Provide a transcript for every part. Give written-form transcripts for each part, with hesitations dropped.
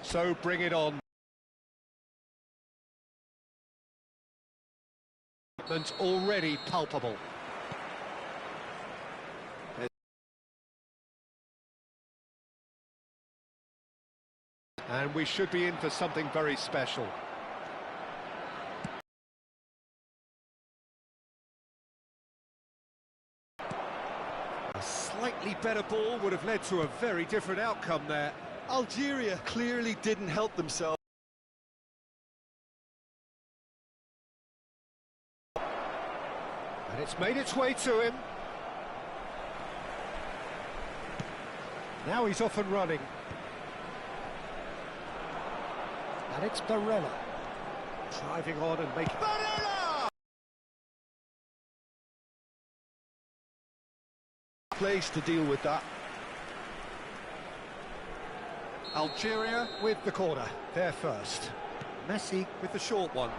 So bring it on. Already palpable. And we should be in for something very special. A slightly better ball would have led to a very different outcome there. Algeria clearly didn't help themselves. And it's made its way to him. Now he's off and running. And it's Barella. Driving on and making... Barella! Place to deal with that. Algeria with the corner. They're first. Messi with the short one.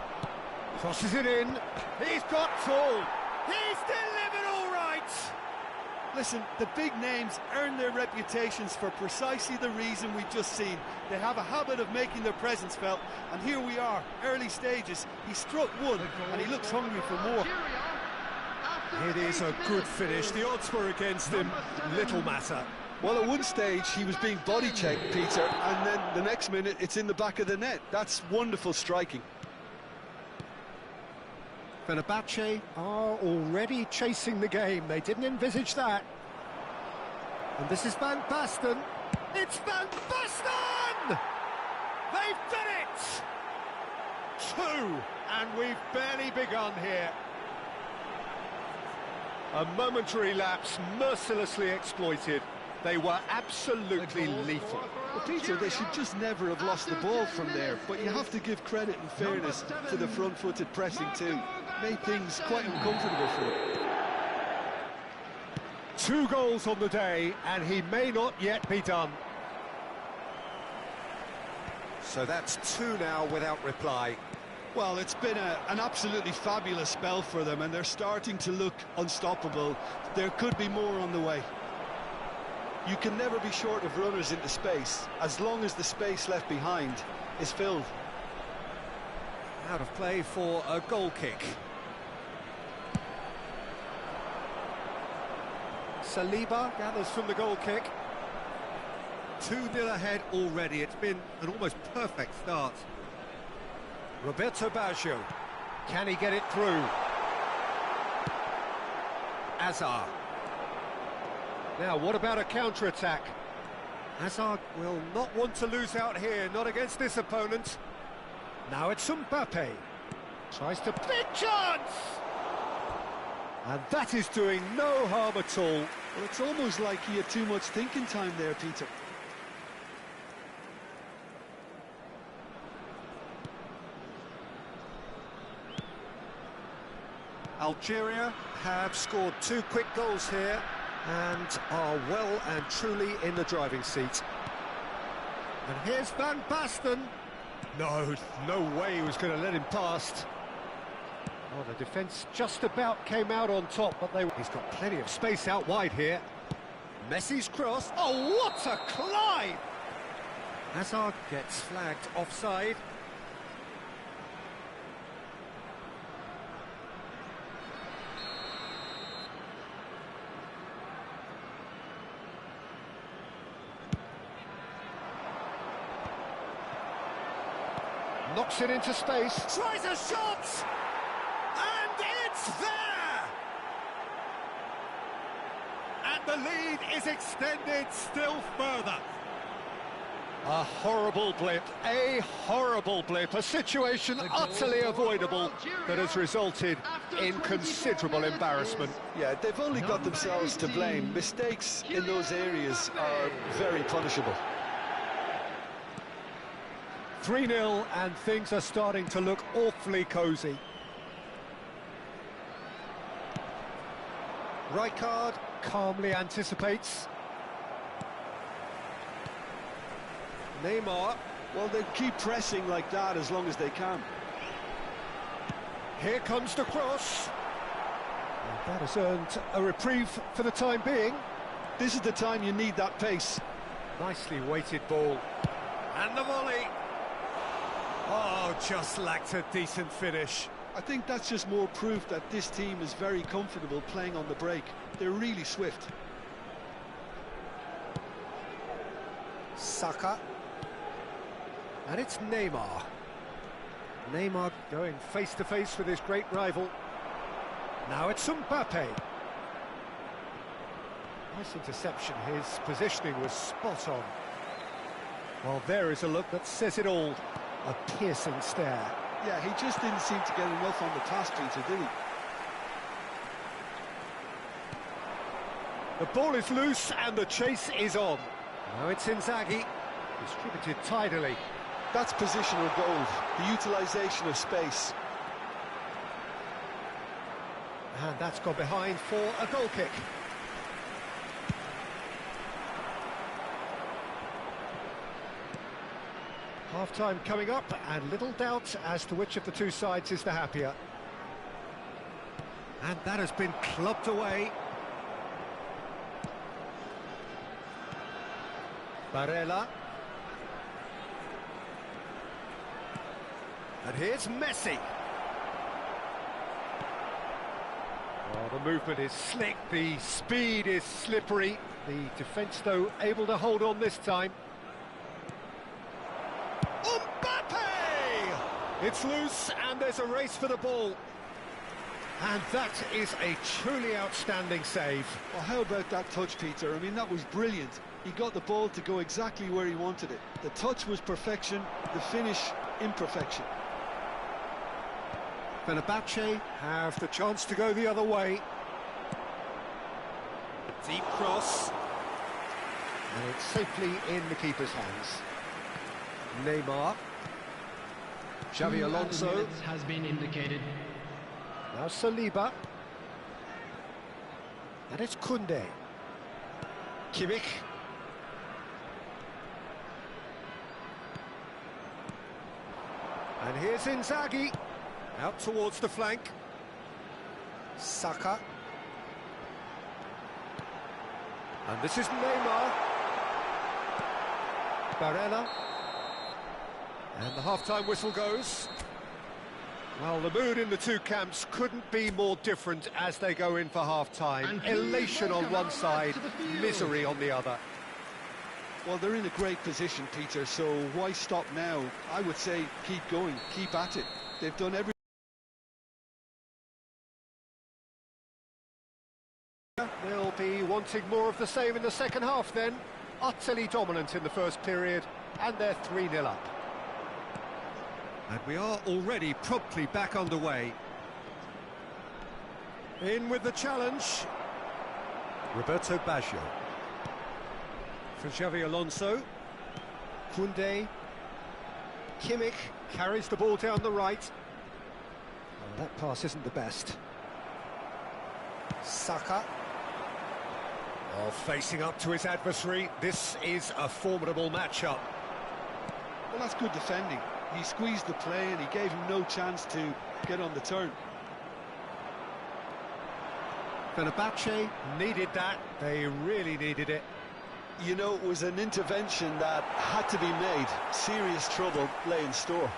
Crosses it in. He's got full. He's delivered all right. Listen, the big names earn their reputations for precisely the reason we've just seen. They have a habit of making their presence felt, and here we are, early stages. He struck one, and he looks hungry for more. It is a good finish. The odds were against him. Little matter. Well, at one stage, he was being body-checked, Peter, and then the next minute, it's in the back of the net. That's wonderful striking. Fenerbahce are already chasing the game. They didn't envisage that. And this is Van Basten. It's Van Basten! They've done it! 2, and we've barely begun here. A momentary lapse mercilessly exploited. They were absolutely lethal. Well, Peter, they should just never have lost the ball from there, but you have to give credit and fairness to the front-footed pressing too. Made things quite uncomfortable for them. 2 goals on the day, and he may not yet be done. So that's 2 now without reply. Well, it's been an absolutely fabulous spell for them, and they're starting to look unstoppable. There could be more on the way. You can never be short of runners into space, as long as the space left behind is filled. Out of play for a goal kick. Saliba gathers from the goal kick. 2-0 ahead already. It's been an almost perfect start. Roberto Baggio. Can he get it through? Azar. Now, what about a counter-attack? Hazard will not want to lose out here, not against this opponent. Now it's Mbappe. Tries to... Big chance! And that is doing no harm at all. Well, it's almost like he had too much thinking time there, Peter. Algeria have scored 2 quick goals here and are well and truly in the driving seat. And here's Van Basten. No way he was going to let him past. Oh, the defence just about came out on top, but he's got plenty of space out wide here. Messi's cross. Oh, what a climb! Hazard gets flagged offside. Knocks it into space. Tries a shot! And it's there! And the lead is extended still further. A horrible blip, a situation utterly avoidable that has resulted in considerable embarrassment. Yeah, they've only got themselves to blame. Mistakes in those areas are very punishable. 3-0, and things are starting to look awfully cosy. Rijkaard calmly anticipates. Neymar. Well, they keep pressing like that as long as they can. Here comes the cross. And that has earned a reprieve for the time being. This is the time you need that pace. Nicely weighted ball. And the volley. Oh, just lacked a decent finish. I think that's just more proof that this team is very comfortable playing on the break. They're really swift. Saka. And it's Neymar. Neymar going face-to-face with his great rival. Now it's Mbappe. Nice interception, his positioning was spot on. Well, there is a look that says it all. A piercing stare. Yeah, he just didn't seem to get enough on the pass, Peter, did he? The ball is loose and the chase is on. Now it's Inzaghi, distributed tidily. That's positional gold, the utilisation of space. And that's gone behind for a goal kick. Half-time coming up, and little doubt as to which of the two sides is the happier. And that has been clubbed away. Barella. And here's Messi. Oh, the movement is slick, the speed is slippery. The defence, though, able to hold on this time. It's loose, and there's a race for the ball. And that is a truly outstanding save. Well, how about that touch, Peter? I mean, that was brilliant. He got the ball to go exactly where he wanted it. The touch was perfection, the finish, imperfection. Fenerbahce have the chance to go the other way. Deep cross. And it's safely in the keeper's hands. Neymar. Xavi Alonso has been indicated. Now Saliba. And it's Koundé. Kimmich. And here's Inzaghi. Out towards the flank. Saka. And this is Neymar. Barella. And the half-time whistle goes. Well, the mood in the two camps couldn't be more different as they go in for half-time. Elation on one side, misery on the other. Well, they're in a great position, Peter, so why stop now? I would say keep going, keep at it. They've done everything. They'll be wanting more of the same in the second half then. Utterly dominant in the first period, and they're 3-0 up. And we are already promptly back underway. In with the challenge. Roberto Baggio. For Xavi Alonso. Koundé. Kimmich carries the ball down the right. Well, that pass isn't the best. Saka. Oh, facing up to his adversary. This is a formidable matchup. Well, that's good defending. He squeezed the play and he gave him no chance to get on the turn. Fenerbahce needed that. They really needed it. You know, it was an intervention that had to be made. Serious trouble lay in store.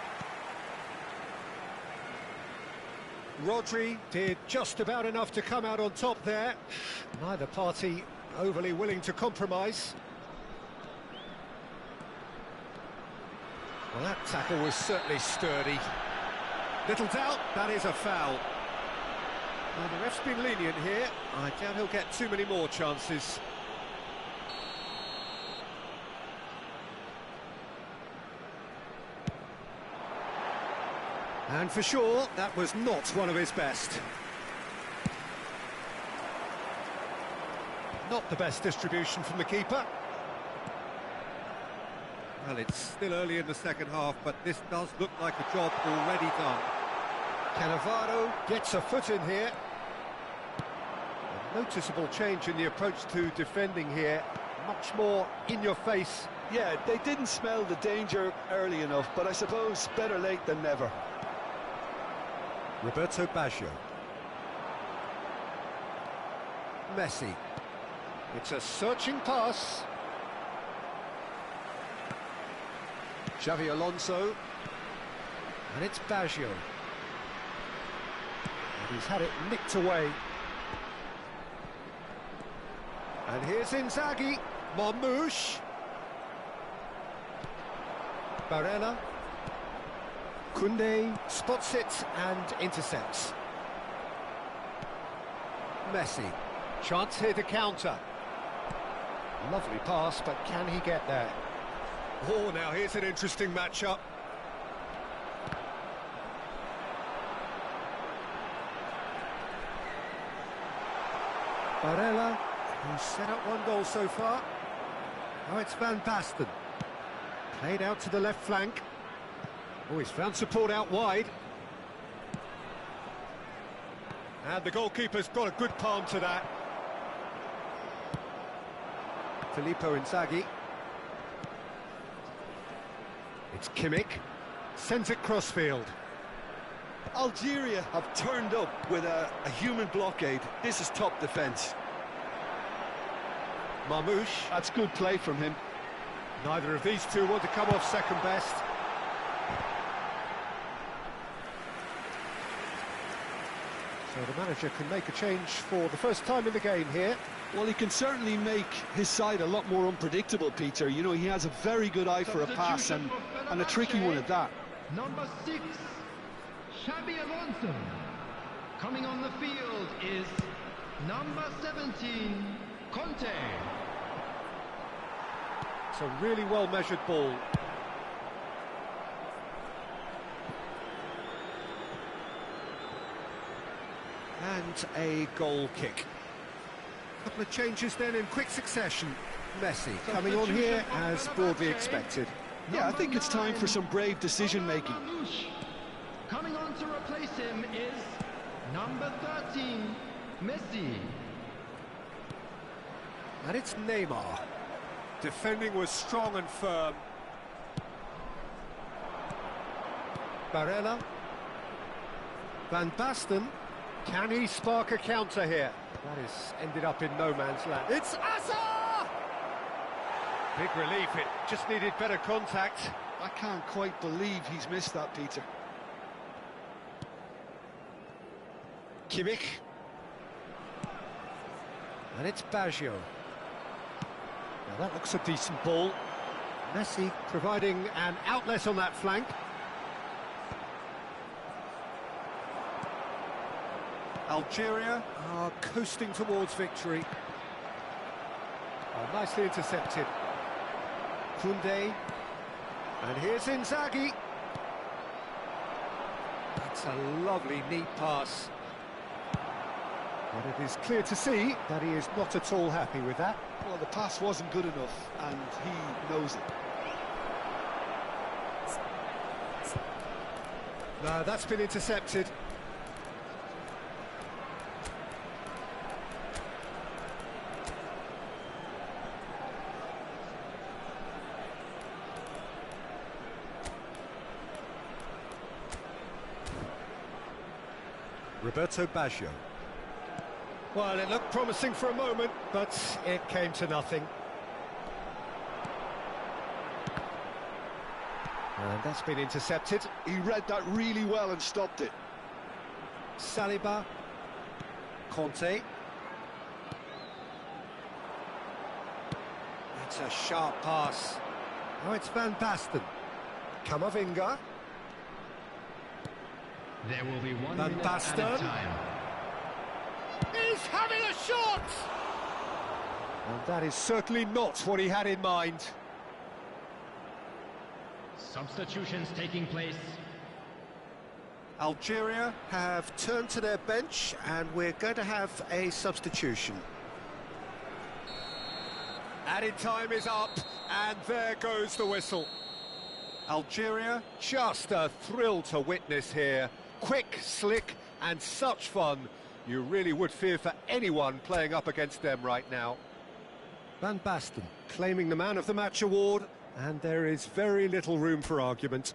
Rodri did just about enough to come out on top there. Neither party overly willing to compromise. Well, that tackle was certainly sturdy. Little doubt, that is a foul. Well, the ref's been lenient here. I doubt he'll get too many more chances. And for sure, that was not one of his best. Not the best distribution from the keeper. Well, it's still early in the second half, but this does look like a job already done. Cannavaro gets a foot in here. A noticeable change in the approach to defending here. Much more in your face. Yeah, they didn't smell the danger early enough, but I suppose better late than never. Roberto Baggio. Messi. It's a searching pass. Xavi Alonso. And it's Baggio. And he's had it nicked away. And here's Inzaghi. Marmoush. Barella. Koundé spots it and intercepts. Messi. Chance here to counter. Lovely pass, but can he get there? Oh, now here's an interesting matchup. Barella, who's set up one goal so far. Now it's Van Basten. Played out to the left flank. Oh, he's found support out wide. And the goalkeeper's got a good palm to that. Filippo Inzaghi. It's Kimmich. Sends it crossfield. Algeria have turned up with a human blockade. This is top defence. Marmoush. That's good play from him. Neither of these two want to come off second best. So the manager can make a change for the first time in the game here. Well, he can certainly make his side a lot more unpredictable, Peter. You know, he has a very good eye for a pass and a tricky one at that. Number 6, Xavi Alonso. Coming on the field is number 17, Conte. It's a really well-measured ball. And a goal kick. A couple of changes then in quick succession. Messi coming on here as broadly expected. Yeah, I think it's time for some brave decision-making. Coming on to replace him is number 13, Messi. And it's Neymar. Defending was strong and firm. Barella. Van Basten. Can he spark a counter here? That has ended up in no man's land. It's Asa! Big relief, it just needed better contact. I can't quite believe he's missed that, Peter. Kimmich. And it's Baggio. Now that looks a decent ball. Messi providing an outlet on that flank. Algeria are coasting towards victory. Oh, nicely intercepted. Koundé. And here's Inzaghi. That's a lovely, neat pass. But it is clear to see that he is not at all happy with that. Well, the pass wasn't good enough, and he knows it. No, that's been intercepted. Roberto Baggio. Well, it looked promising for a moment, but it came to nothing. And that's been intercepted. He read that really well and stopped it. Saliba. Conte. That's a sharp pass. Now it's Van Basten. Camavinga. There will be 1 Van minute at Basten. a time. He's having a shot! And that is certainly not what he had in mind. Substitutions taking place. Algeria have turned to their bench and we're going to have a substitution. Added time is up and there goes the whistle. Algeria, just a thrill to witness here. Quick, slick and such fun. You really would fear for anyone playing up against them right now. Van Basten claiming the Man of the Match award, and there is very little room for argument.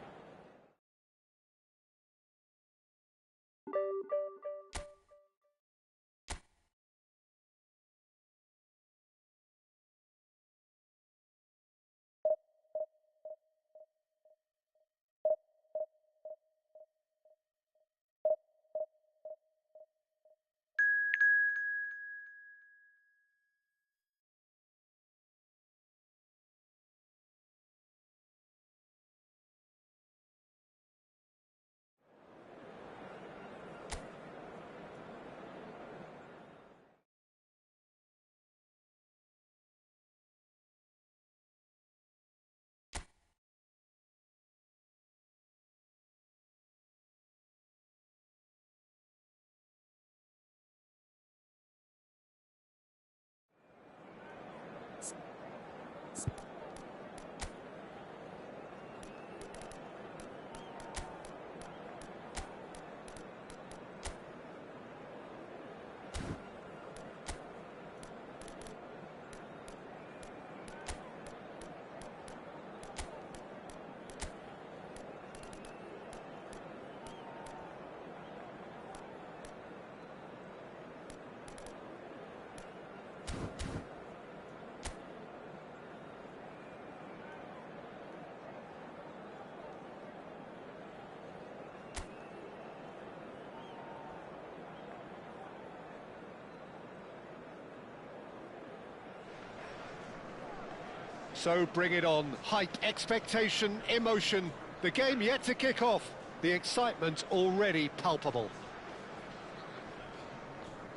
So bring it on. Hype, expectation, emotion. The game yet to kick off. The excitement already palpable.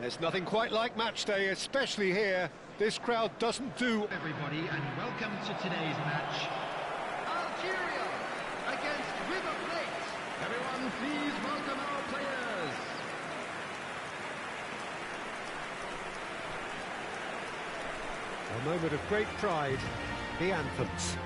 There's nothing quite like match day, especially here. This crowd doesn't do... Everybody, and welcome to today's match. Algeria against River Plate. Everyone, please welcome our players. A moment of great pride. The anthems.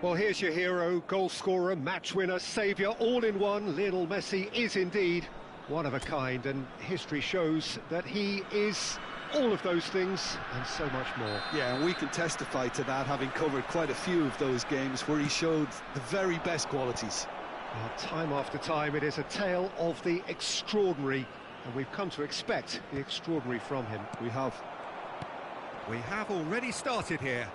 Well, here's your hero, goal scorer, match winner, saviour, all in one. Lionel Messi is indeed one of a kind, and history shows that he is all of those things and so much more. Yeah, and we can testify to that, having covered quite a few of those games where he showed the very best qualities. Well, time after time, it is a tale of the extraordinary, and we've come to expect the extraordinary from him. We have. We have already started here.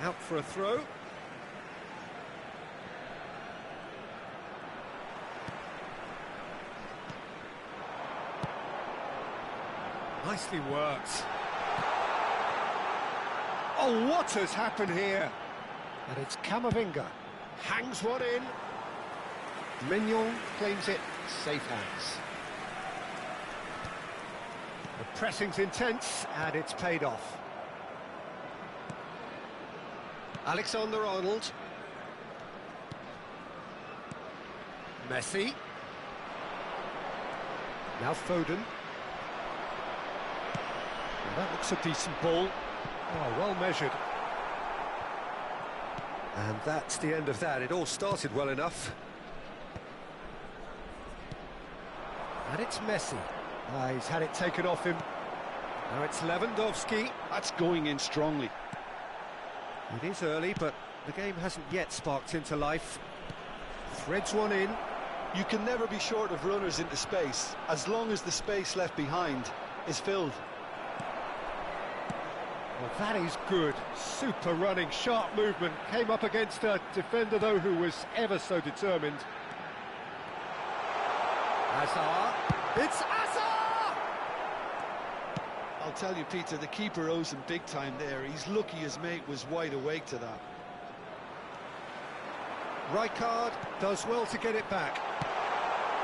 Out for a throw. Nicely worked. Oh, what has happened here? And it's Camavinga. Hangs one in. Mignon claims it. Safe hands. The pressing's intense, and it's paid off. Alexander-Arnold. Messi. Now Foden. Well, that looks a decent ball. Oh, well measured. And that's the end of that. It all started well enough. And it's Messi. He's had it taken off him. Now it's Lewandowski. That's going in strongly. It is early, but the game hasn't yet sparked into life. Threads one in. You can never be short of runners into space, as long as the space left behind is filled. Well, that is good. Super running, sharp movement. Came up against a defender, though, who was ever so determined. Hazard. It's Hazard! I'll tell you, Peter, the keeper owes him big time there. He's lucky his mate was wide awake to that. Rijkaard does well to get it back.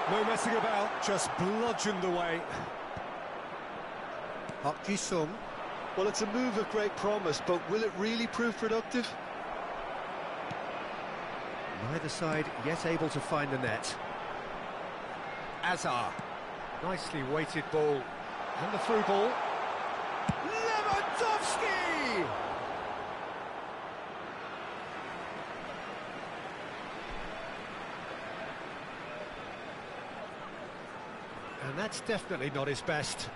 No messing about, just bludgeoned away. Park Ji-sung. Well, it's a move of great promise, but will it really prove productive? Neither side yet able to find the net. Hazard. Nicely weighted ball. And the through ball. Lewandowski! And that's definitely not his best.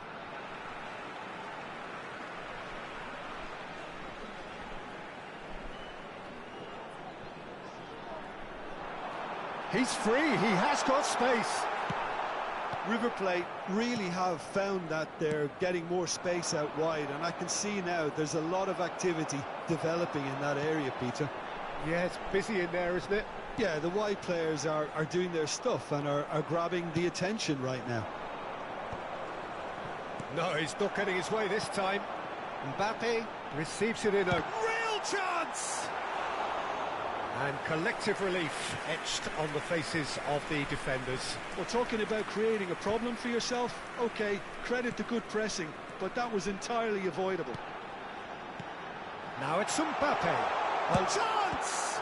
He's free, he has got space. River Plate really have found that they're getting more space out wide, and I can see now there's a lot of activity developing in that area, Peter. Yeah, it's busy in there, isn't it? Yeah, the wide players are doing their stuff and are grabbing the attention right now. No, he's not getting his way this time. Mbappe receives it in a real chance! And collective relief etched on the faces of the defenders. Well, talking about creating a problem for yourself, OK, credit to good pressing, but that was entirely avoidable. Now it's Mbappe. A chance!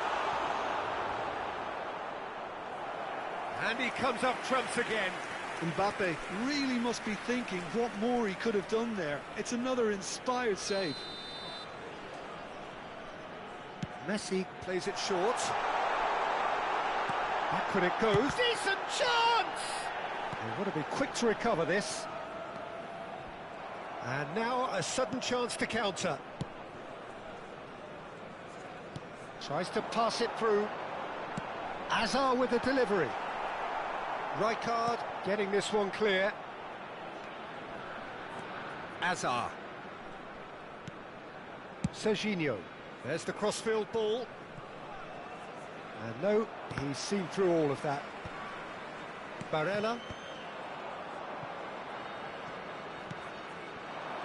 And he comes up trumps again. Mbappe really must be thinking what more he could have done there. It's another inspired save. Messi plays it short. Backward it goes. Decent chance! They've got to be quick to recover this. And now a sudden chance to counter. Tries to pass it through. Hazard with the delivery. Rijkaard getting this one clear. Hazard. Serginho. There's the crossfield ball. And no, he's seen through all of that. Barella.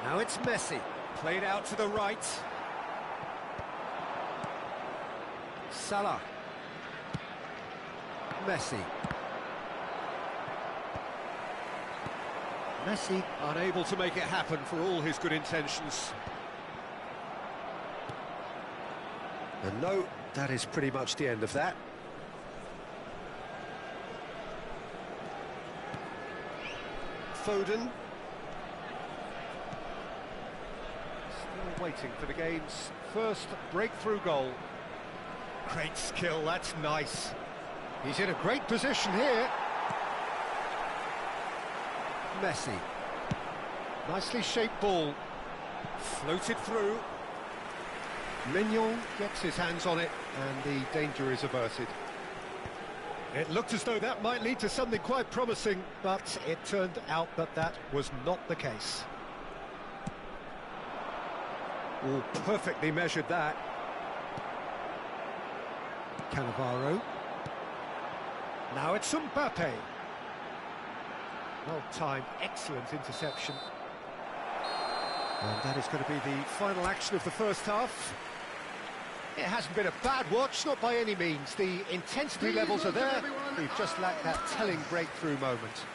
Now it's Messi. Played out to the right. Salah. Messi. Messi unable to make it happen for all his good intentions. And no, that is pretty much the end of that. Foden. Still waiting for the game's first breakthrough goal. Great skill, that's nice. He's in a great position here. Messi. Nicely shaped ball. Floated through. Mignon gets his hands on it and the danger is averted. It looked as though that might lead to something quite promising, but it turned out that that was not the case. Oh, perfectly measured that. Cannavaro. Now it's Mbappe. Well timed, excellent interception. And that is going to be the final action of the first half. It hasn't been a bad watch, not by any means. The intensity levels are there. We've just lacked that telling breakthrough moment.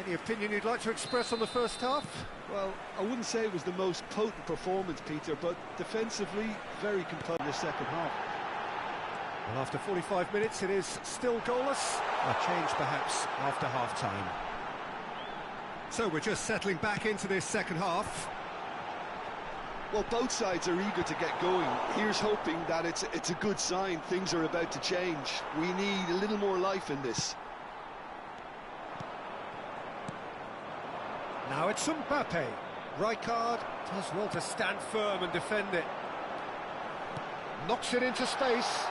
Any opinion you'd like to express on the first half? Well, I wouldn't say it was the most potent performance, Peter, but defensively, very compelling in the second half. Well, after 45 minutes, it is still goalless. A change, perhaps, after half-time. So we're just settling back into this second half. Well, both sides are eager to get going. Here's hoping that it's a good sign. Things are about to change. We need a little more life in this. Now it's Mbappe. Rijkaard does well to stand firm and defend it. Knocks it into space.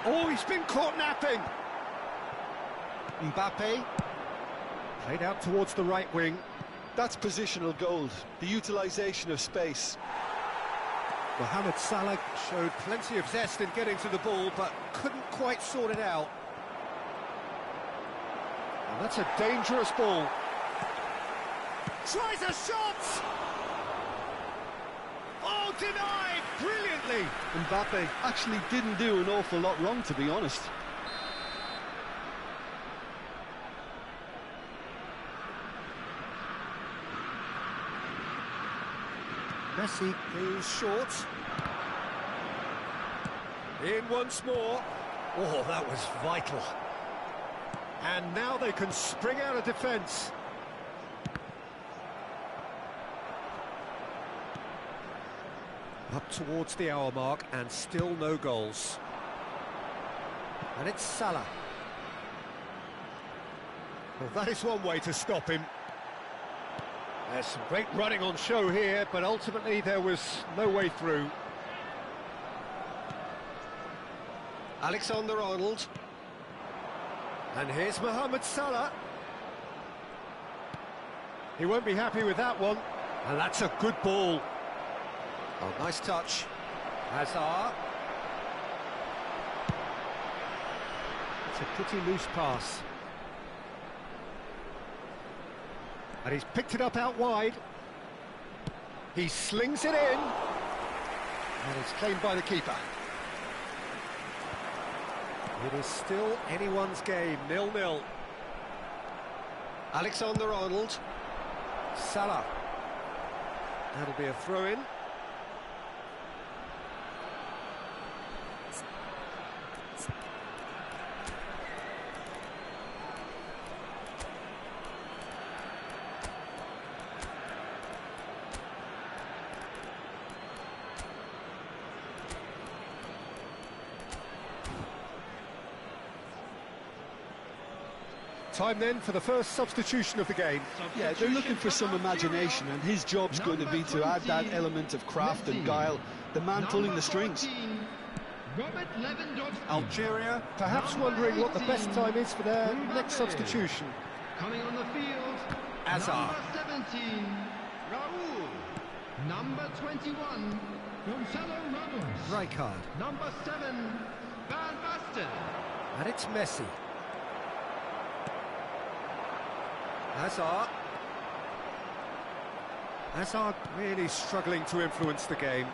Oh, he's been caught napping. Mbappe. Played out towards the right wing. That's positional gold, the utilisation of space. Mohamed Salah showed plenty of zest in getting to the ball, but couldn't quite sort it out. And that's a dangerous ball. Tries a shot! Oh, denied brilliantly! Mbappe actually didn't do an awful lot wrong, to be honest. Messi is short. In once more. Oh, that was vital. And now they can spring out of defence. Up towards the hour mark and still no goals. And it's Salah. Well, that is one way to stop him. There's some great running on show here, but ultimately there was no way through. Alexander-Arnold. And here's Mohamed Salah. He won't be happy with that one. And that's a good ball. Oh, nice touch. Hazard. It's a pretty loose pass. And he's picked it up out wide. He slings it in. And it's claimed by the keeper. It is still anyone's game, 0-0. Alexander-Arnold. Salah. That'll be a throw-in. Time then for the first substitution of the game. Yeah, they're looking for some imagination, and his job's going to be to add that element of craft and guile, the man pulling the strings. Algeria perhaps wondering what the best time is for their next substitution. Coming on the field, Hazard. number 17, Raul. Number 21, Gonzalo Ramos. Rijkaard. Number 7, Van Basten. And it's Messi. Hazard. Hazard really struggling to influence the game.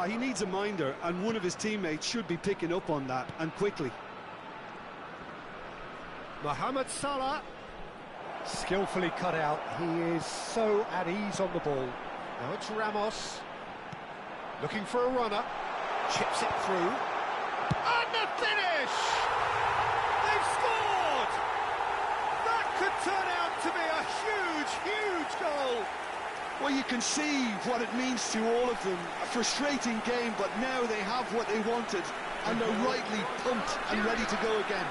He needs a minder, and one of his teammates should be picking up on that, and quickly. Mohamed Salah. Skillfully cut out. He is so at ease on the ball. Now it's Ramos. Looking for a runner. Chips it through. And the finish! They've scored! That could turn out to be a huge goal. Well, you can see what it means to all of them. A frustrating game, but now they have what they wanted, and they're rightly pumped and ready to go again.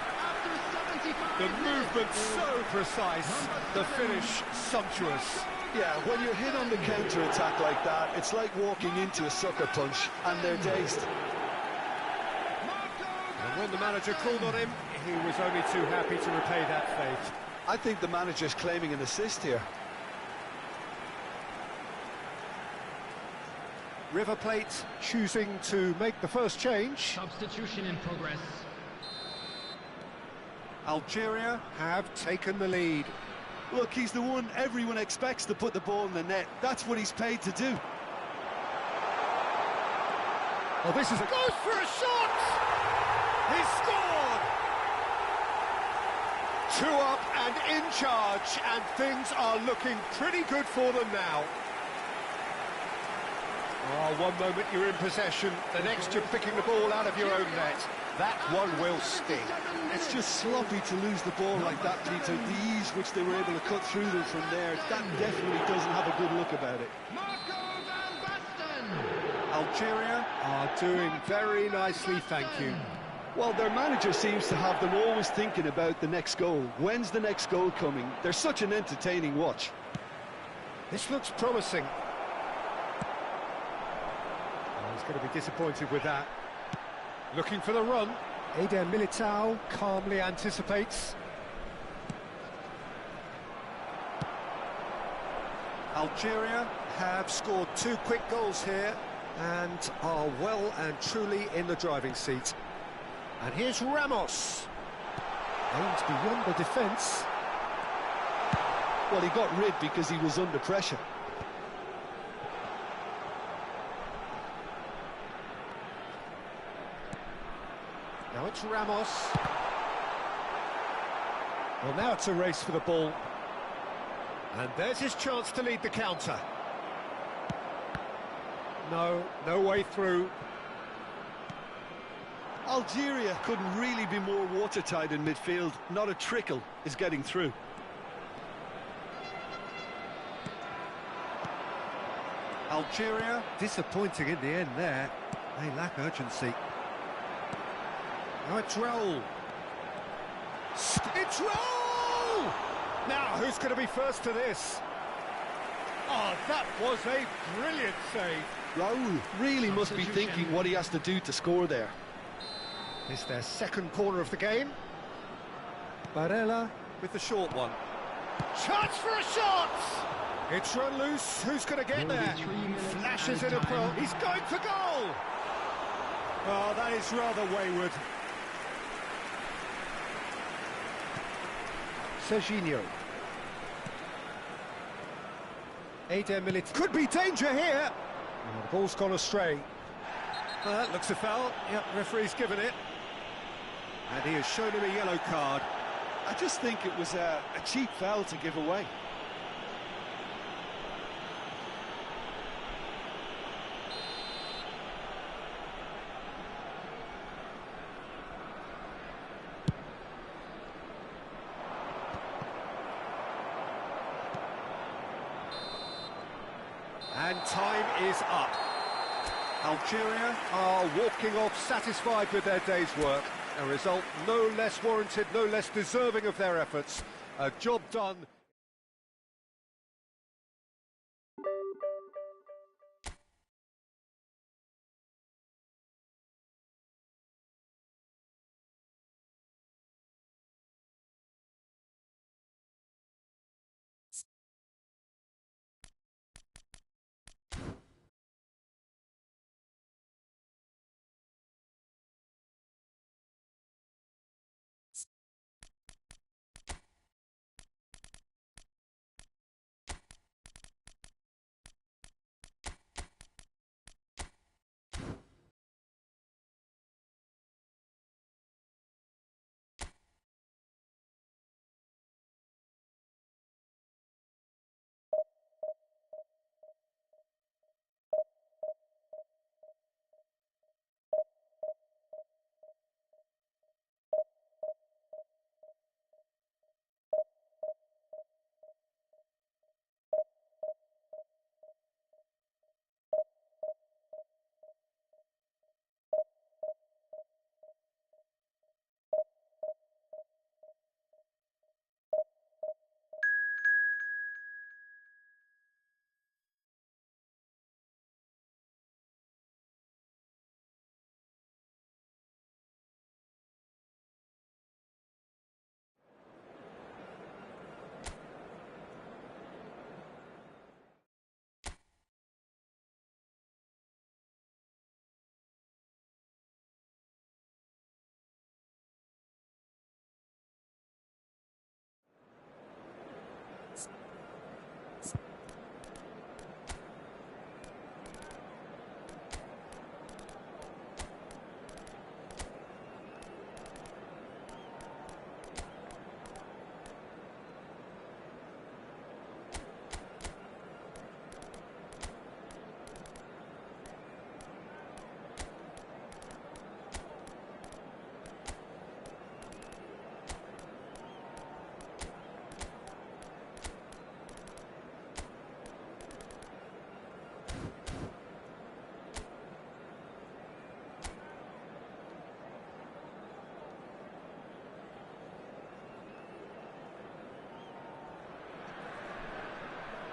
The movement so precise, the finish sumptuous. Yeah, when you're hit on the counter-attack like that, it's like walking into a sucker punch, and they're dazed. And when the manager called on him, he was only too happy to repay that faith. I think the manager's claiming an assist here. River Plate choosing to make the first change. Substitution in progress. Algeria have taken the lead. Look, he's the one everyone expects to put the ball in the net. That's what he's paid to do. Oh, this is a... Goes for a shot! He scored! 2 up and in charge, and things are looking pretty good for them now. Oh, one moment you're in possession, the next you're picking the ball out of your own net. That one will sting. It's just sloppy to lose the ball like that, Peter. The ease which they were able to cut through them from there, that definitely doesn't have a good look about it. Algeria are doing very nicely, thank you. Well, their manager seems to have them always thinking about the next goal. When's the next goal coming? They're such an entertaining watch. This looks promising. Oh, he's going to be disappointed with that. Looking for the run. Adem Militao calmly anticipates. Algeria have scored 2 quick goals here and are well and truly in the driving seat. And here's Ramos. Aims beyond the defence. Well, he got rid because he was under pressure. Now it's Ramos. Well, now it's a race for the ball. And there's his chance to lead the counter. No way through. Algeria couldn't really be more watertight in midfield. Not a trickle is getting through. Algeria disappointing in the end there. They lack urgency. Now it's Raul. It's Raul! Now, who's going to be first to this? Oh, that was a brilliant save. Raul really must be thinking what he has to do to score there. It's their second corner of the game. Barella with the short one. Chance for a shot! It's run loose. Who's going to get there? Flashes in a pro. He's going for goal! Oh, that is rather wayward. Serginho. Adem could be danger here. Oh, the ball's gone astray. That looks a foul. Yep, referee's given it. And he has shown him a yellow card. I just think it was a cheap foul to give away. And time is up. Algeria are walking off satisfied with their day's work. A result no less warranted, no less deserving of their efforts. A job done.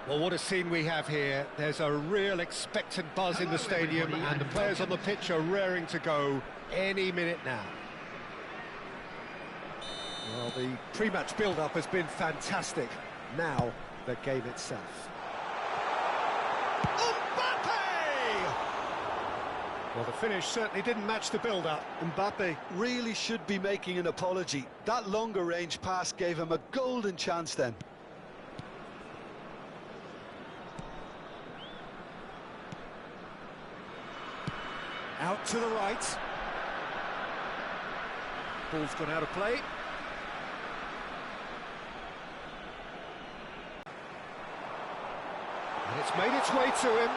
Well, what a scene we have here. There's a real expectant buzz in the stadium, and the players on the pitch are raring to go any minute now. Well, the pre-match build-up has been fantastic. Now, the game itself. Mbappe! Well, the finish certainly didn't match the build-up. Mbappe really should be making an apology. That longer range pass gave him a golden chance then. Out to the right. Ball's gone out of play. And it's made its way to him.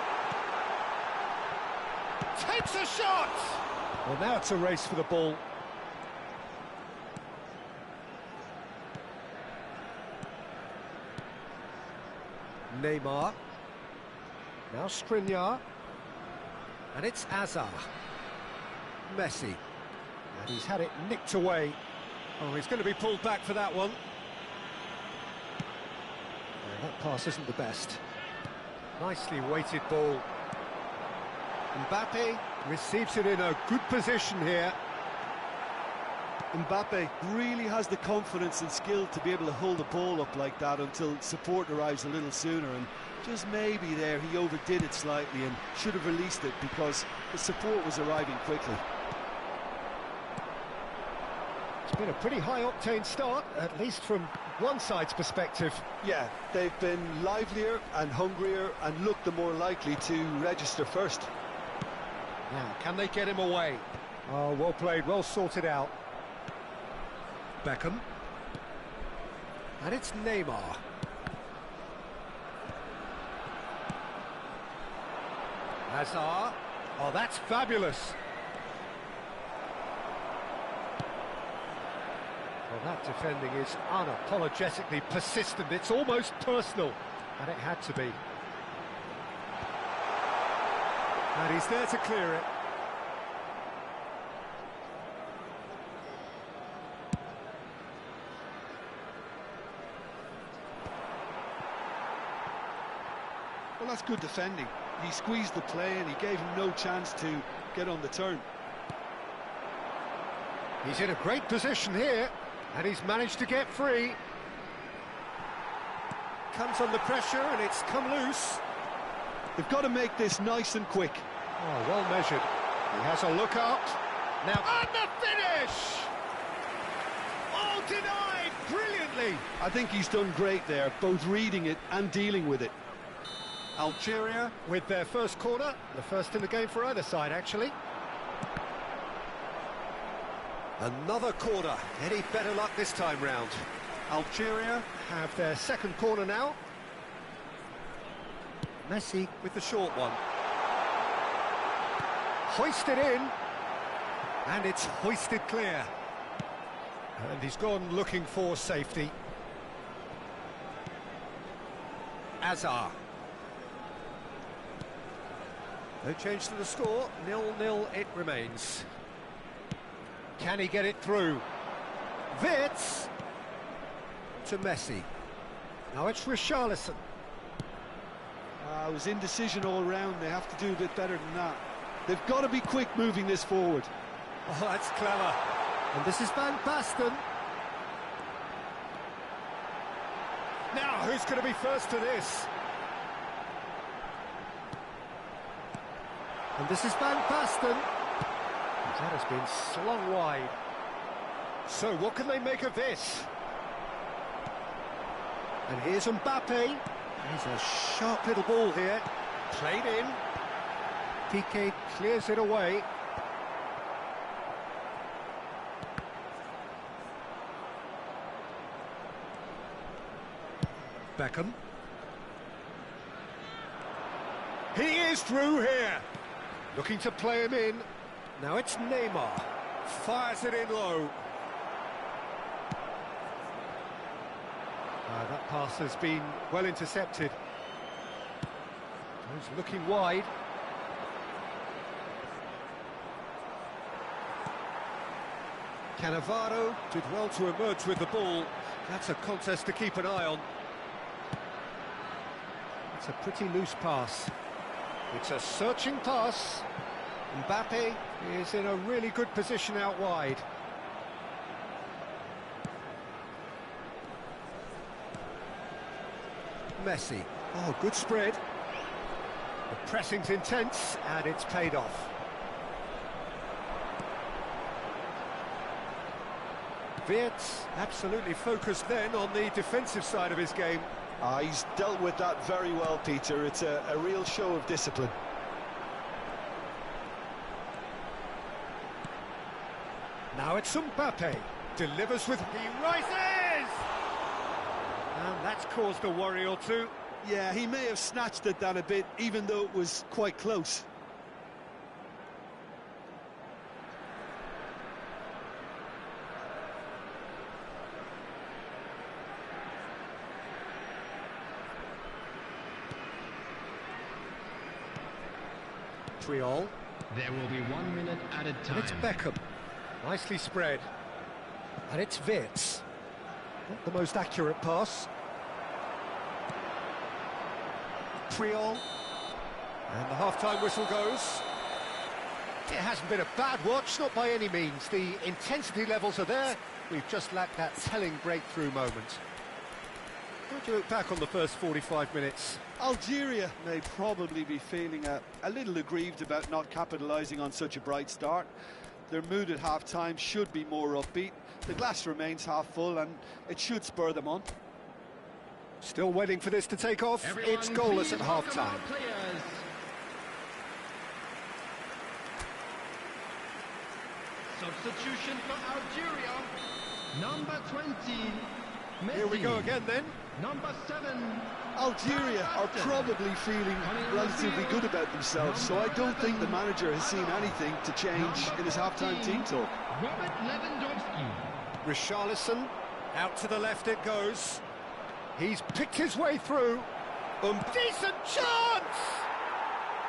Takes a shot! Well, now it's a race for the ball. Neymar. Now Skriniar. And it's Azar. Messi. And he's had it nicked away. Oh, he's going to be pulled back for that one. Yeah, that pass isn't the best. Nicely weighted ball. Mbappe receives it in a good position here. Mbappe really has the confidence and skill to be able to hold the ball up like that until support arrives a little sooner, and just maybe there he overdid it slightly and should have released it because the support was arriving quickly. Been a pretty high-octane start, at least from one side's perspective. Yeah, they've been livelier and hungrier and looked the more likely to register first. Now, can they get him away? Oh, well played, well sorted out. Beckham. And it's Neymar. Hazard. Oh, that's fabulous. Well, that defending is unapologetically persistent. It's almost personal, and it had to be. And he's there to clear it. Well, that's good defending. He squeezed the play and he gave him no chance to get on the turn. He's in a great position here, and he's managed to get free. Comes under pressure, and it's come loose. They've got to make this nice and quick. Oh, well measured. He has a look out. Now, and the finish! Oh, denied brilliantly. I think he's done great there, both reading it and dealing with it. Algeria with their first corner, the first in the game for either side, actually. Another corner. Any better luck this time round? Algeria have their second corner now. Messi with the short one. Hoisted in, and it's hoisted clear. And he's gone looking for safety. Hazard. No change to the score, 0-0 it remains. Can he get it through? Wits to Messi. Now it's Richarlison. It was indecision all round. They have to do a bit better than that. They've got to be quick moving this forward. Oh, that's clever. And this is Van Basten. Now, who's going to be first to this? And this is Van Basten. That has been slung wide. So, what can they make of this? And here's Mbappe. He's a sharp little ball here. Played in. Piqué clears it away. Beckham. He is through here. Looking to play him in. Now it's Neymar. Fires it in low. That pass has been well intercepted. He's looking wide. Cannavaro did well to emerge with the ball. That's a contest to keep an eye on. It's a pretty loose pass. It's a searching pass. Mbappe is in a really good position out wide. Messi. Oh, good spread. The pressing's intense, and it's paid off. Wirtz absolutely focused then on the defensive side of his game. He's dealt with that very well, Peter. It's a real show of discipline. Now it's Mbappe. Delivers with... He rises! And that's caused a worry or two. Yeah, he may have snatched at that a bit, even though it was quite close. Triol. There will be 1 minute added time. And it's Beckham. Nicely spread. And it's Wirtz. Not the most accurate pass. Triol. And the half-time whistle goes. It hasn't been a bad watch, not by any means. The intensity levels are there. We've just lacked that telling breakthrough moment. How do you look back on the first 45 minutes? Algeria may probably be feeling a little aggrieved about not capitalising on such a bright start. Their mood at half-time should be more upbeat. The glass remains half full and it should spur them on. Still waiting for this to take off. Everyone, It's goalless please at welcome half-time. our players. Substitution for Algeria. Number 20, Messi. Here we go again then. Number 7, Algeria are probably feeling relatively good about themselves, so I don't think the manager has seen anything to change in his half-time team talk. Robert Lewandowski. Richarlison, out to the left it goes. He's picked his way through. Decent chance!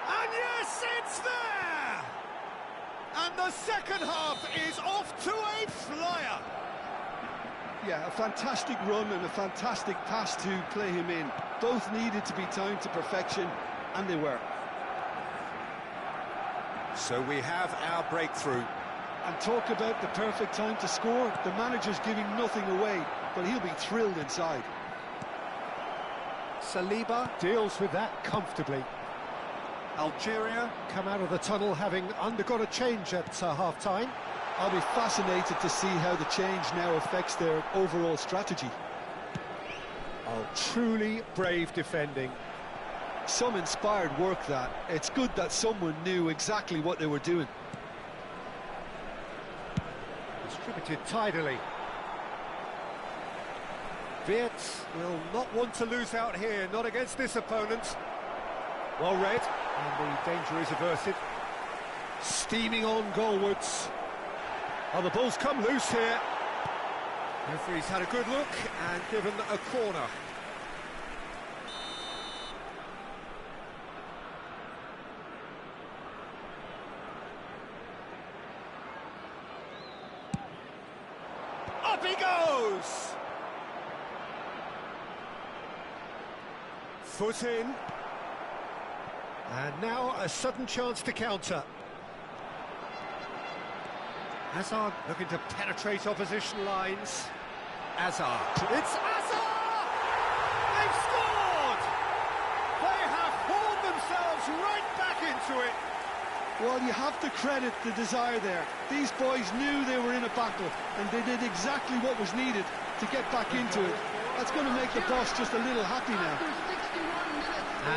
And yes, it's there! And the second half is off to a flyer. Yeah, a fantastic run and a fantastic pass to play him in. Both needed to be timed to perfection, and they were. So we have our breakthrough. And talk about the perfect time to score. The manager's giving nothing away, but he'll be thrilled inside. Saliba deals with that comfortably. Algeria come out of the tunnel having undergone a change at half-time. I'll be fascinated to see how the change now affects their overall strategy. Oh, truly brave defending. Some inspired work that. It's good that someone knew exactly what they were doing. Distributed tidily. Wirtz will not want to lose out here, not against this opponent. Well read, and the danger is averted. Steaming on goalwards. Oh, the ball's come loose here. Referee's had a good look and given a corner. Up he goes! Foot in. And now a sudden chance to counter. Hazard looking to penetrate opposition lines. Hazard. It's Hazard! They've scored! They have hauled themselves right back into it. Well, you have to credit the desire there. These boys knew they were in a battle, and they did exactly what was needed to get back into it. That's going to make the boss just a little happy now.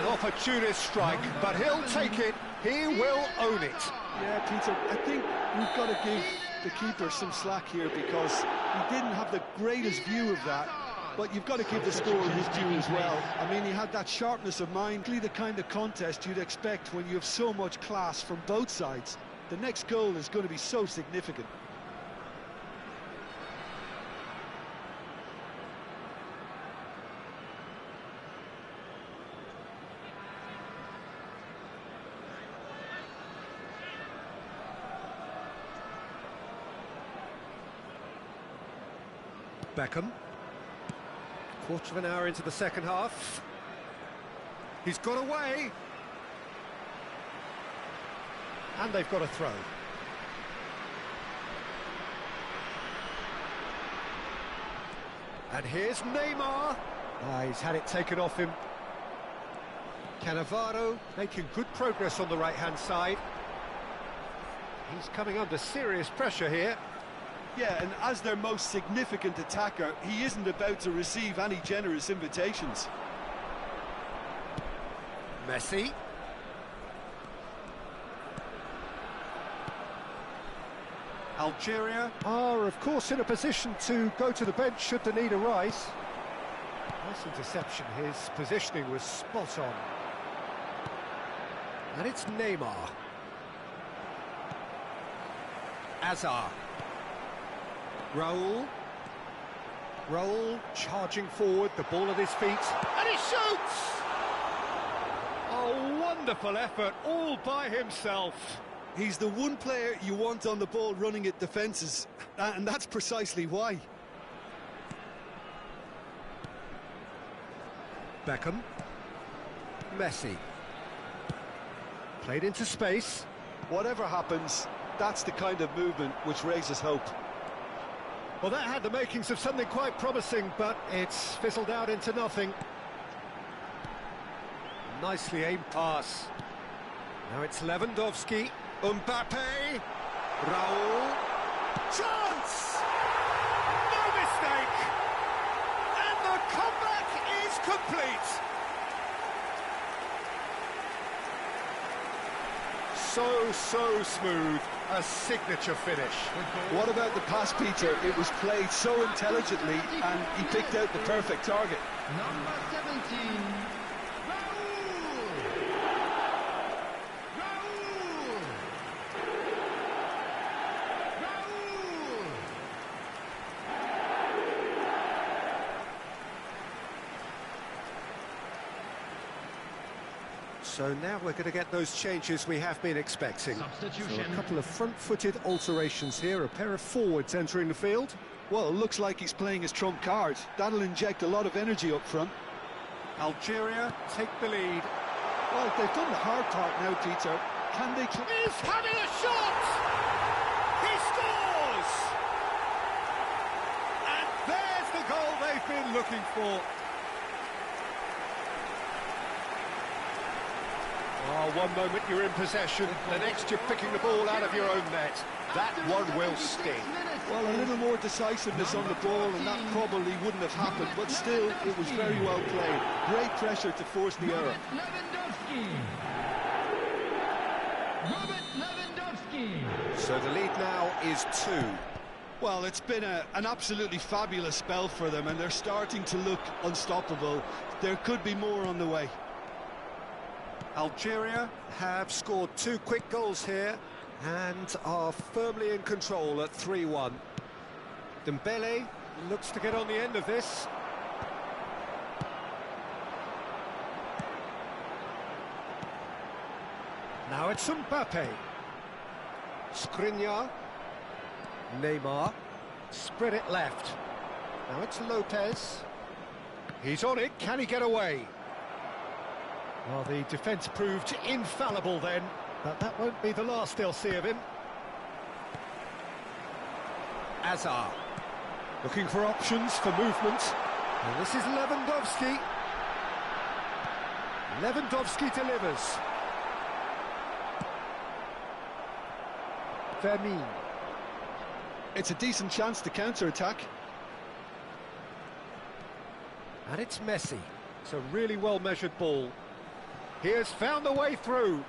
An opportunist strike, but he'll take it. He will own it. Yeah, Peter, I think we've got to give the keeper some slack here because he didn't have the greatest view of that, but you've got to give the scorer his due as well. I mean, he had that sharpness of mind, really the kind of contest you'd expect when you have so much class from both sides. The next goal is going to be so significant. Beckham. Quarter of an hour into the second half. He's got away. And they've got a throw. And here's Neymar. He's had it taken off him. Cannavaro making good progress on the right-hand side. He's coming under serious pressure here. Yeah, and as their most significant attacker, he isn't about to receive any generous invitations. Messi. Algeria are, of course, in a position to go to the bench should the need arise. Nice interception. His positioning was spot on. And it's Neymar. Hazard. Raul charging forward, the ball at his feet, and he shoots! A wonderful effort, all by himself. He's the one player you want on the ball running at defences, and that's precisely why. Beckham. Messi. Played into space. Whatever happens, that's the kind of movement which raises hope. Well, that had the makings of something quite promising, but it's fizzled out into nothing. Nicely aimed pass. Now it's Lewandowski. Mbappe. Raul. Chance! No mistake! And the comeback is complete. So smooth. A signature finish. What about the pass, Peter? It was played so intelligently and he picked out the perfect target. Number 17, Raul! Raul! Raul! So now we're going to get those changes we have been expecting. So Substitution. a couple of front-footed alterations here, a pair of forwards entering the field. Well, it looks like he's playing his trump card. That'll inject a lot of energy up front. Algeria take the lead. Well, they've done the hard part now, Peter. Can they... He's having a shot! He scores! And there's the goal they've been looking for. Oh, one moment you're in possession, the next you're picking the ball out of your own net. That one will sting. Well, a little more decisiveness on the ball and that probably wouldn't have happened, but still, it was very well played. Great pressure to force the error. Lewandowski. Robert Lewandowski. So the lead now is 2. Well, it's been an absolutely fabulous spell for them and they're starting to look unstoppable. There could be more on the way. Algeria have scored 2 quick goals here and are firmly in control at 3-1. Dembele looks to get on the end of this. Now it's Mbappe. Skriniar. Neymar. Spread it left. Now it's Lopez. He's on it, can he get away? Well, the defence proved infallible then, but that won't be the last they'll see of him. Hazard, looking for options for movement. And this is Lewandowski. Lewandowski delivers. Vermeer. It's a decent chance to counter-attack. And it's Messi. It's a really well-measured ball. He has found a way through.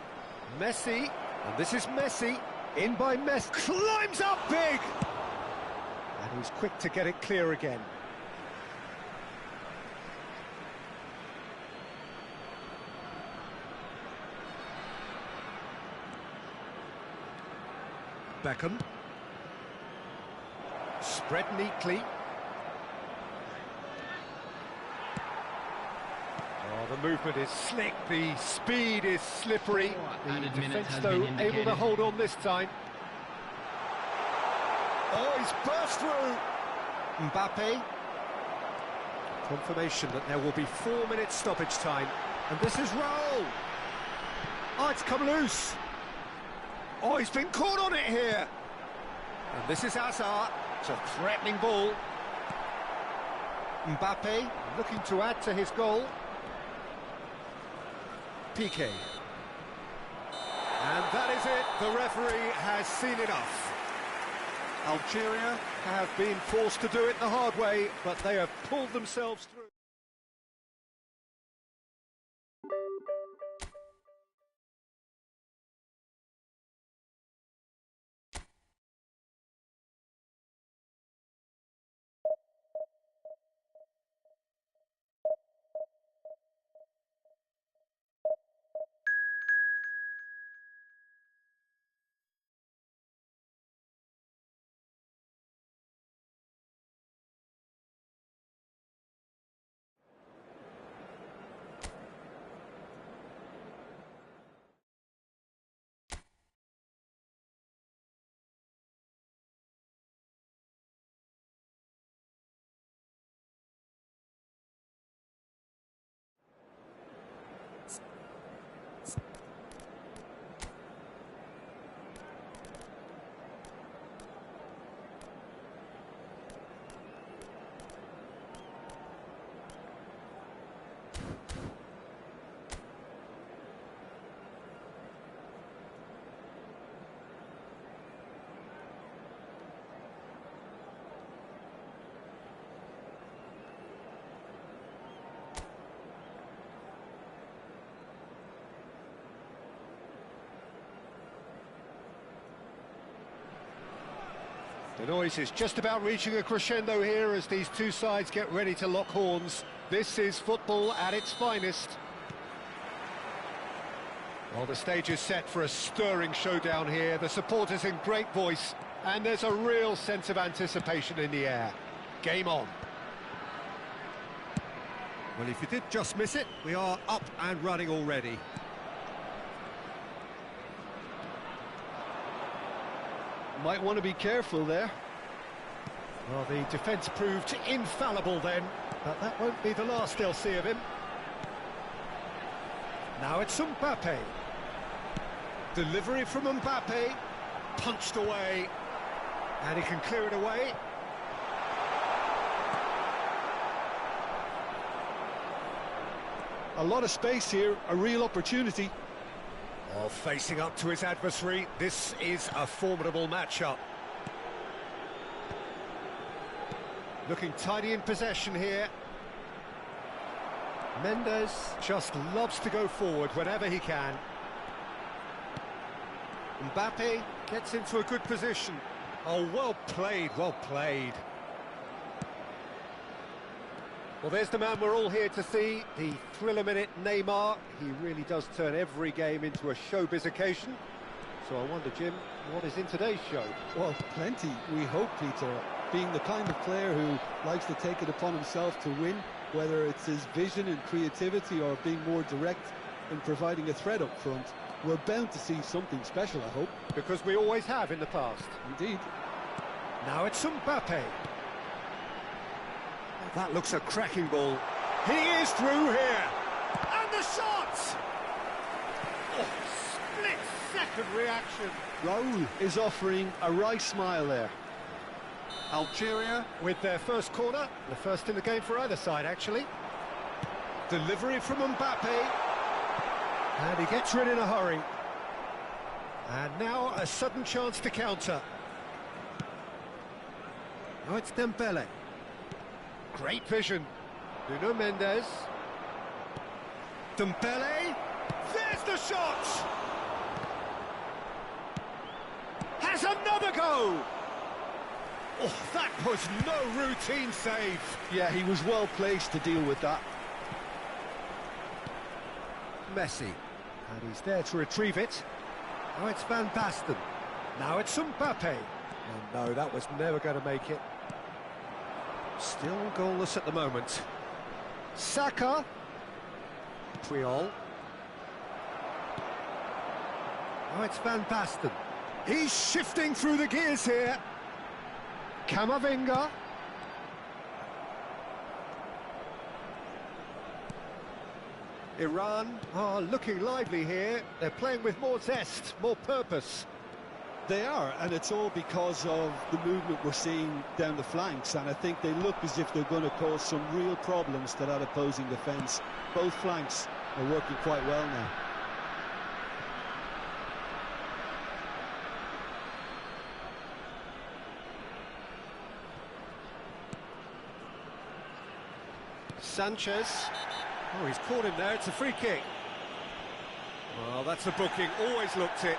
Messi, and this is Messi, in by Messi, climbs up big! And he's quick to get it clear again. Beckham. Spread neatly. Oh, the movement is slick, the speed is slippery. The Added minute defence, has though, been able to indicated. hold on this time. Oh, he's burst through! Mbappe. Confirmation that there will be 4 minutes stoppage time. And this is Raul. Oh, it's come loose. Oh, he's been caught on it here. And this is Hazard. It's a threatening ball. Mbappe looking to add to his goal. Piqué. And that is it. The referee has seen enough. Algeria have been forced to do it the hard way, but they have pulled themselves through. The noise is just about reaching a crescendo here as these two sides get ready to lock horns. This is football at its finest. Well, the stage is set for a stirring showdown here. The supporters in great voice, and there's a real sense of anticipation in the air. Game on. Well, if you did just miss it, we are up and running already. Might want to be careful there. Well, the defence proved infallible then, but that won't be the last they'll see of him. Now it's Mbappe. Delivery from Mbappe, punched away, and he can clear it away. A lot of space here, a real opportunity. Oh, facing up to his adversary, this is a formidable matchup. Looking tidy in possession here. Mendes just loves to go forward whenever he can. Mbappe gets into a good position. Oh, well played, well played. Well, there's the man we're all here to see, the thriller-minute Neymar. He really does turn every game into a showbiz occasion. So I wonder, Jim, what is in today's show? Well, plenty, we hope, Peter. Being the kind of player who likes to take it upon himself to win, whether it's his vision and creativity or being more direct in providing a threat up front, we're bound to see something special, I hope. Because we always have in the past. Indeed. Now it's Mbappe. That looks a cracking ball. He is through here. And the shot! Oh, split-second reaction. Raul is offering a wry smile there. Algeria with their first corner. The first in the game for either side, actually. Delivery from Mbappe. And he gets rid in a hurry. And now a sudden chance to counter. Now it's Dembele. Great vision. Nuno Mendes. Dembele. There's the shot! Has another go! Oh, that was no routine save. Yeah, he was well placed to deal with that. Messi. And he's there to retrieve it. Now it's Van Basten. Now it's Mbappe. And no, that was never going to make it. Still goalless at the moment. Saka. Puyol. Now it's Van Basten. He's shifting through the gears here. Camavinga. Iran are looking lively here. They're playing with more zest, more purpose. They are, and it's all because of the movement we're seeing down the flanks, and I think they look as if they're going to cause some real problems to that opposing defence. Both flanks are working quite well now. Sanchez. Oh, he's caught him there. It's a free kick. Well, that's a booking. Always looked it.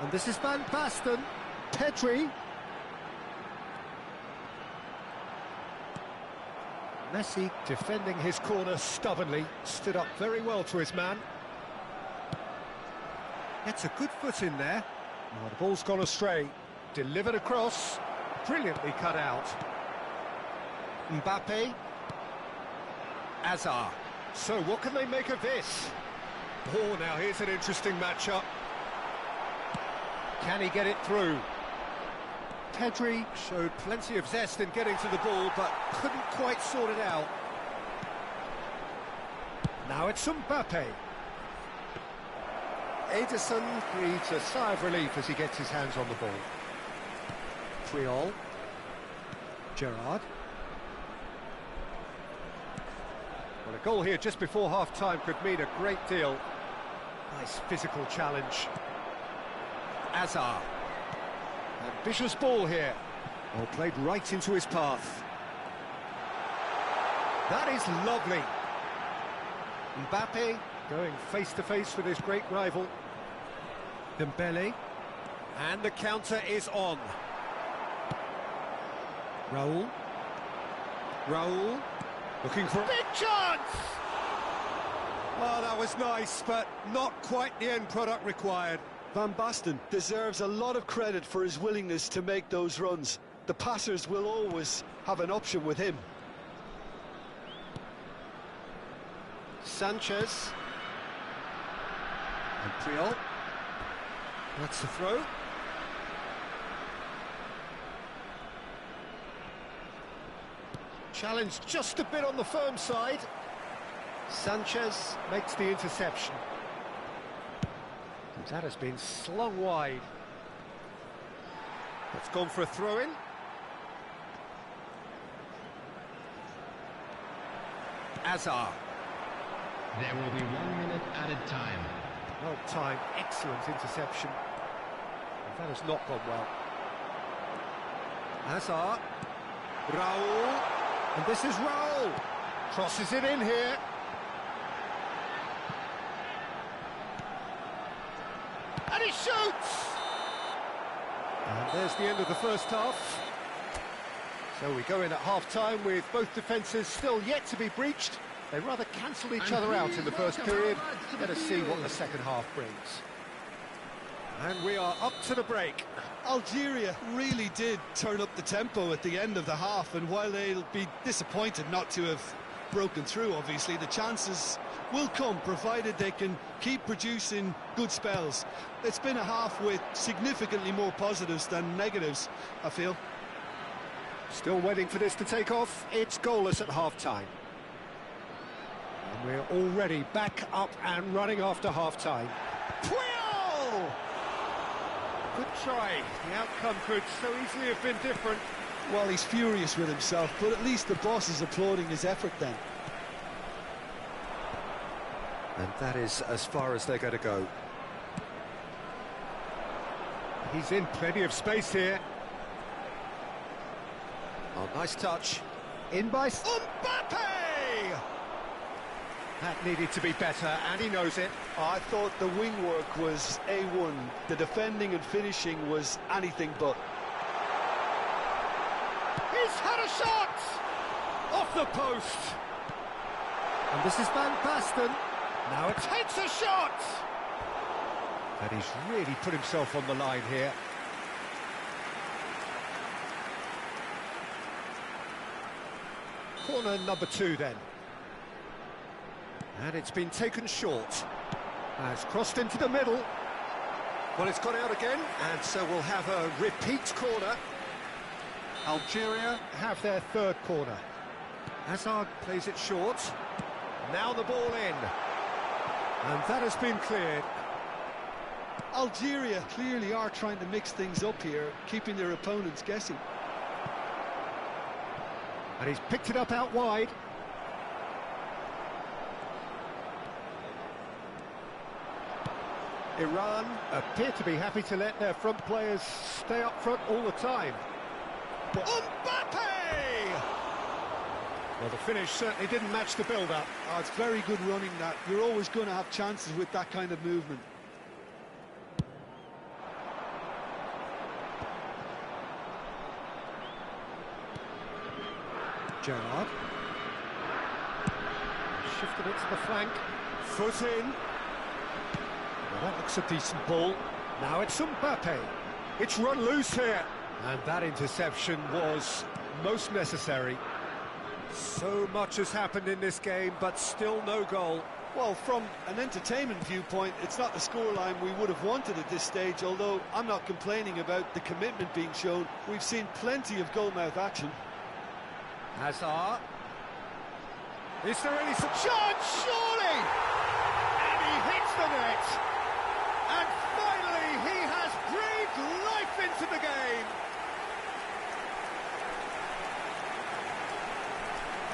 And this is Van Basten. Pedri. Messi defending his corner stubbornly, stood up very well to his man. Gets a good foot in there. Oh, the ball's gone astray. Delivered across. Brilliantly cut out. Mbappe. Hazard. So what can they make of this? Oh, now here's an interesting matchup. Can he get it through? Pedri showed plenty of zest in getting to the ball, but couldn't quite sort it out. Now it's Mbappe. Ederson breathes a sigh of relief as he gets his hands on the ball. Puyol. Gerrard. Well, a goal here just before half-time could mean a great deal. Nice physical challenge. Hazard. Ambitious ball here. Oh, played right into his path. That is lovely. Mbappe going face-to-face with his great rival. Dembele. And the counter is on. Raul. Raul. Looking for a big chance! Oh, that was nice, but not quite the end product required. Van Basten deserves a lot of credit for his willingness to make those runs. The passers will always have an option with him. Sanchez. And Puyol. That's the throw. Challenge just a bit on the firm side. Sanchez makes the interception. And that has been slung wide. It's gone for a throw-in. Azar. There will be 1 minute added time. Well timed, excellent interception. And that has not gone well. Azar. Raul. And this is Raul. Crosses it in here. And he shoots! And there's the end of the first half. So we go in at half-time with both defences still yet to be breached. They rather cancelled each other out in the first period. Let us see what the second half brings. And we are up to the break. Algeria really did turn up the tempo at the end of the half, and while they'll be disappointed not to have broken through, obviously, the chances will come, provided they can keep producing good spells. It's been a half with significantly more positives than negatives, I feel. Still waiting for this to take off. It's goalless at half-time. And we're already back up and running after half-time. Puyol! Good try. The outcome could so easily have been different. Well, he's furious with himself, but at least the boss is applauding his effort then. And that is as far as they're going to go. He's in plenty of space here. Oh, nice touch. In by Mbappe! That needed to be better, and he knows it. I thought the wing work was A1. The defending and finishing was anything but. He's had a shot! Off the post. And this is Van Basten. Now it takes a shot! And he's really put himself on the line here. Corner number 2 then. And it's been taken short. It's crossed into the middle. Well, it's gone out again, and so we'll have a repeat corner. Algeria have their third corner. Hazard plays it short. Now the ball in. And that has been cleared. Algeria clearly are trying to mix things up here, keeping their opponents guessing. And he's picked it up out wide. Iran appear to be happy to let their front players stay up front all the time. But Mbappe! Well, the finish certainly didn't match the build-up. Oh, it's very good running that. You're always going to have chances with that kind of movement. Gerrard. Shifted it to the flank. Foot in. Well, that looks a decent ball. Now it's Mbappe. It's run loose here. And that interception was most necessary. So much has happened in this game, but still no goal. Well, from an entertainment viewpoint, it's not the scoreline we would have wanted at this stage, although I'm not complaining about the commitment being shown. We've seen plenty of goal-mouth action. Hazard. Is there any chance? Surely! And he hits the net! And finally, he has breathed life into the game!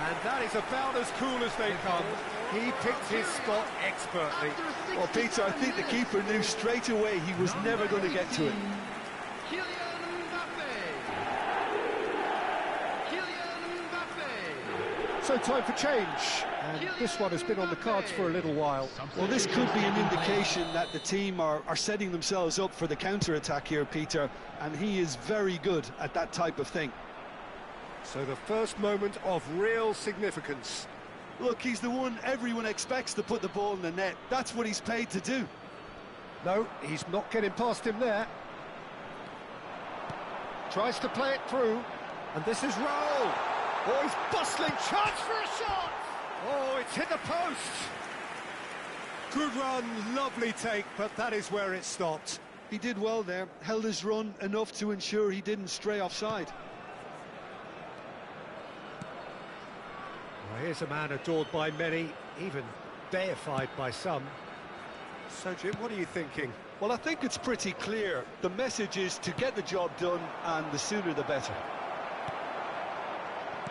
And that is about as cool as they come. He picked his spot expertly. Well, Peter, I think the keeper knew straight away he was never going to get to it. So time for change, and this one has been on the cards for a little while. Well, this could be an indication that the team are setting themselves up for the counter-attack here, Peter, and he is very good at that type of thing. So the first moment of real significance. Look, he's the one everyone expects to put the ball in the net. That's what he's paid to do. No, he's not getting past him there. Tries to play it through, and this is Raul. Oh, he's bustling, chance for a shot! Oh, it's hit the post! Good run, lovely take, but that is where it stopped. He did well there, held his run enough to ensure he didn't stray offside. Well, here's a man adored by many, even deified by some. So, Jim, what are you thinking? Well, I think it's pretty clear. The message is to get the job done, and the sooner the better.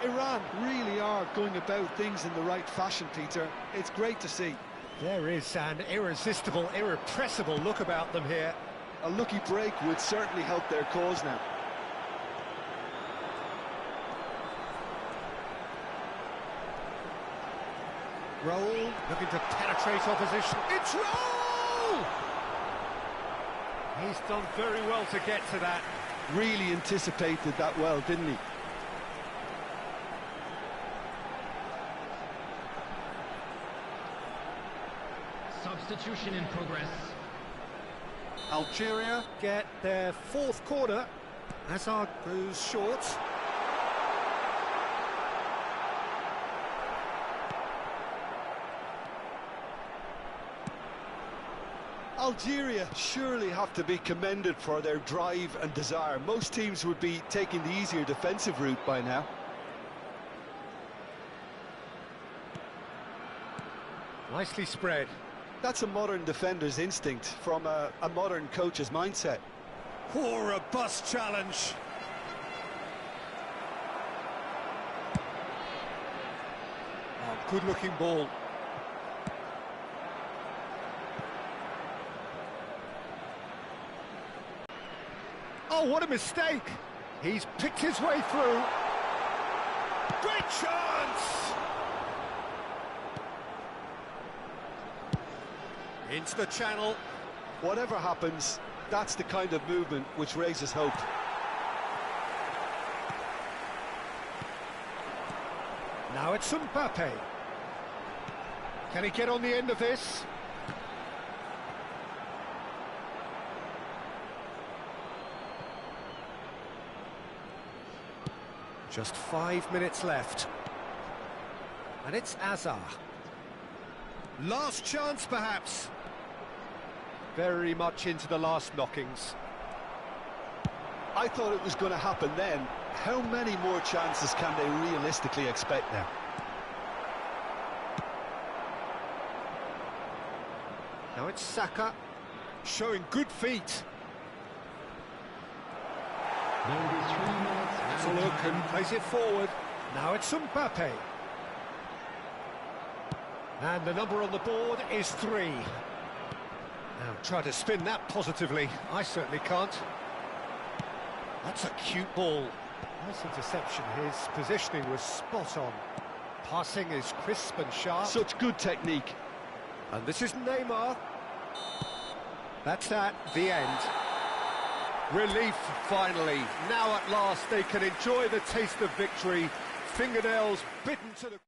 Iran really are going about things in the right fashion, Peter. It's great to see. There is an irresistible, irrepressible look about them here. A lucky break would certainly help their cause now. Raul looking to penetrate opposition. It's Raul! He's done very well to get to that. Really anticipated that well, didn't he? Substitution in progress. Algeria get their fourth corner. Hazard goes short. Algeria surely have to be commended for their drive and desire. Most teams would be taking the easier defensive route by now. Nicely spread. That's a modern defender's instinct from a modern coach's mindset. Oh, a robust challenge. Oh, good-looking ball. Oh, what a mistake! He's picked his way through. Great chance! Into the channel. Whatever happens, that's the kind of movement which raises hope. Now it's Mbappe. Can he get on the end of this? Just 5 minutes left. And it's Azar. Last chance, perhaps. Very much into the last knockings. I thought it was going to happen then. How many more chances can they realistically expect now? Now it's Saka, showing good feet. There will be 3 minutes. It's a look and plays it forward. Now it's Mbappe. And the number on the board is 3. Now try to spin that positively. I certainly can't. That's a cute ball. Nice interception. His positioning was spot on. Passing is crisp and sharp. Such good technique. And this is Neymar. That's that, the end. Relief, finally. Now at last they can enjoy the taste of victory. Fingernails bitten to the...